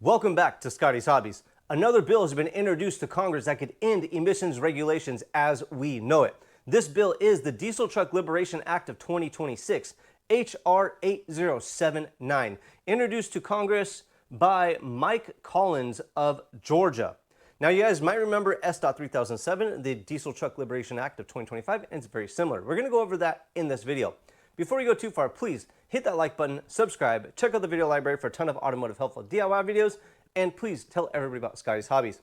Welcome back to Scotty's Hobbies. Another bill has been introduced to Congress that could end emissions regulations as we know it. This bill is the Diesel Truck Liberation Act of 2026, H.R. 8079, introduced to Congress by Mike Collins of Georgia. Now, you guys might remember S.Dot 3007, the Diesel Truck Liberation Act of 2025, and it's very similar. We're going to go over that in this video. Before we go too far, please hit that like button, subscribe, check out the video library for a ton of automotive helpful DIY videos, and please tell everybody about Scotty's Hobbies.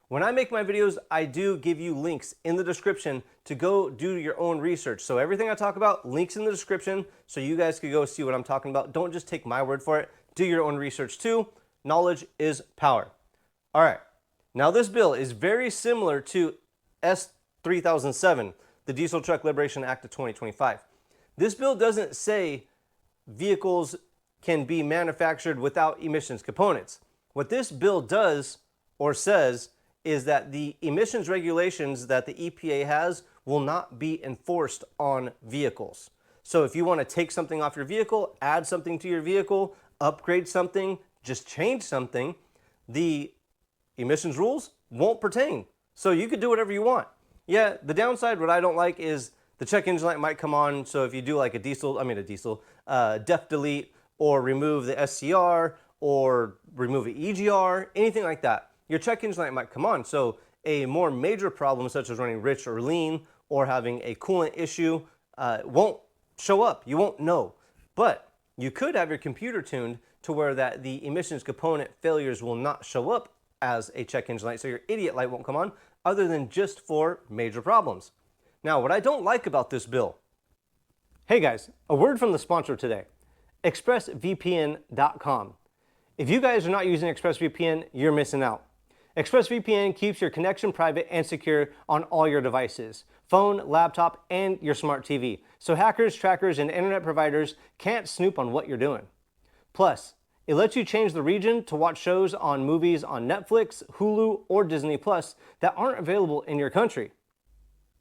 When I make my videos, I do give you links in the description to go do your own research. So everything I talk about, links in the description, so you guys can go see what I'm talking about. Don't just take my word for it. Do your own research too. Knowledge is power. All right. Now this bill is very similar to S3007, the Diesel Truck Liberation Act of 2025. This bill doesn't say vehicles can be manufactured without emissions components. What this bill does or says is that the emissions regulations that the EPA has will not be enforced on vehicles. So if you want to take something off your vehicle, add something to your vehicle, upgrade something, just change something, the emissions rules won't pertain. So you could do whatever you want. Yeah, the downside, what I don't like is the check engine light might come on. So if you do like a def delete or remove the SCR or remove an EGR, anything like that, your check engine light might come on. So a more major problem such as running rich or lean or having a coolant issue won't show up. You won't know. But you could have your computer tuned to where that the emissions component failures will not show up as a check engine light. So your idiot light won't come on other than just for major problems. Now, what I don't like about this bill. Hey guys, a word from the sponsor today, expressvpn.com. If you guys are not using ExpressVPN, you're missing out. ExpressVPN keeps your connection private and secure on all your devices, phone, laptop, and your smart TV. So hackers, trackers, and internet providers can't snoop on what you're doing. Plus, it lets you change the region to watch shows on movies on Netflix, Hulu, or Disney Plus that aren't available in your country.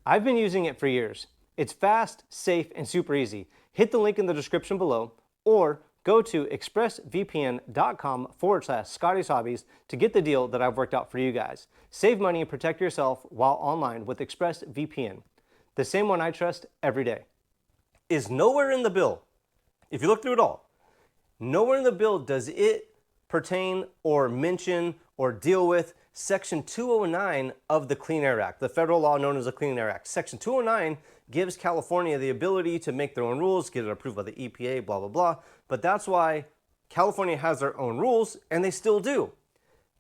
I've been using it for years. It's fast, safe, and super easy. Hit the link in the description below or go to expressvpn.com/Scotty's Hobbies to get the deal that I've worked out for you guys. Save money and protect yourself while online with ExpressVPN, the same one I trust every day. Is nowhere in the bill, if you look through it all, nowhere in the bill does it pertain or mention or deal with Section 209 of the Clean Air Act, the federal law known as the Clean Air Act. Section 209 gives California the ability to make their own rules, get it approved by the EPA, blah, blah, blah. But that's why California has their own rules, and they still do.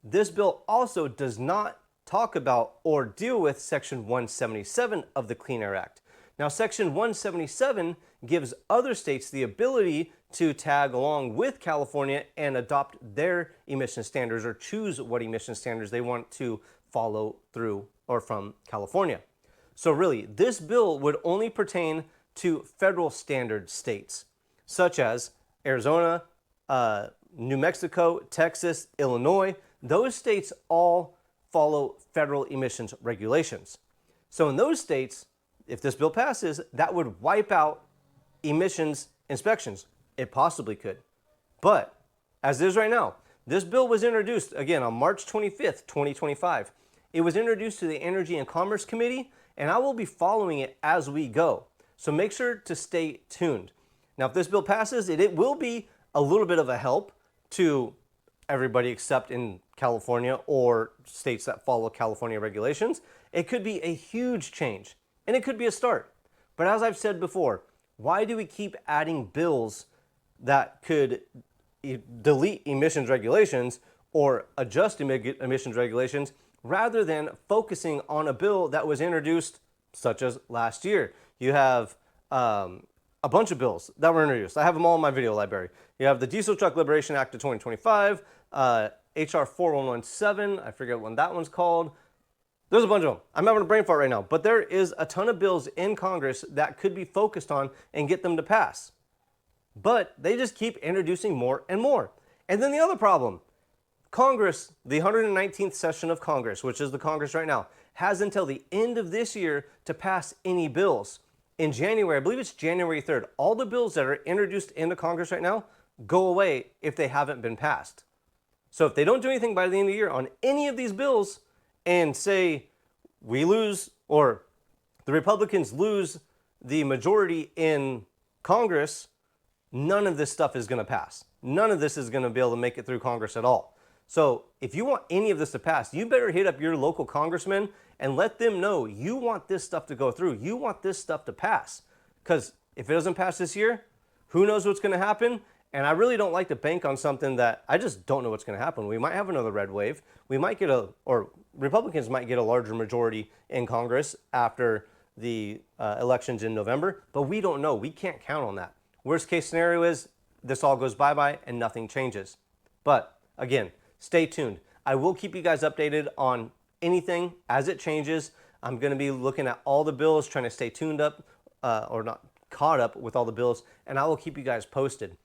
This bill also does not talk about or deal with Section 177 of the Clean Air Act. Now, Section 177 gives other states the ability to tag along with California and adopt their emission standards or choose what emission standards they want to follow through or from California. So really, this bill would only pertain to federal standard states, such as Arizona, New Mexico, Texas, Illinois. Those states all follow federal emissions regulations. So in those states, if this bill passes, that would wipe out emissions inspections. It possibly could. But as it is right now, this bill was introduced again on March 25th, 2025. It was introduced to the Energy and Commerce Committee, and I will be following it as we go. So make sure to stay tuned. Now, if this bill passes, it will be a little bit of a help to everybody except in California or states that follow California regulations. It could be a huge change, and it could be a start. But as I've said before, why do we keep adding bills that could delete emissions regulations or adjust emissions regulations rather than focusing on a bill that was introduced such as last year? You have a bunch of bills that were introduced. I have them all in my video library. You have the Diesel Truck Liberation Act of 2025, HR 4117, I forget what that one's called. There's a bunch of them. I'm having a brain fart right now, but there is a ton of bills in Congress that could be focused on and get them to pass. But they just keep introducing more and more. And then the other problem, Congress, the 119th session of Congress, which is the Congress right now, has until the end of this year to pass any bills. In January, I believe it's January 3rd, all the bills that are introduced into Congress right now go away if they haven't been passed. So if they don't do anything by the end of the year on any of these bills, and say we lose, or the Republicans lose the majority in Congress, none of this stuff is going to pass. None of this is going to be able to make it through Congress at all. So if you want any of this to pass, you better hit up your local congressman and let them know you want this stuff to go through. You want this stuff to pass. Because if it doesn't pass this year, who knows what's going to happen? And I really don't like to bank on something that I just don't know what's going to happen. We might have another red wave. We might get or Republicans might get a larger majority in Congress after the elections in November, but we don't know. We can't count on that. Worst case scenario is this all goes bye-bye and nothing changes. But again, stay tuned. I will keep you guys updated on anything as it changes. I'm going to be looking at all the bills, trying to stay tuned up, or not caught up with all the bills, and I will keep you guys posted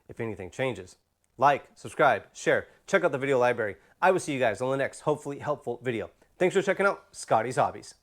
if anything changes. Like, subscribe, share, check out the video library. I will see you guys on the next hopefully helpful video. Thanks for checking out Scotty's Hobbies.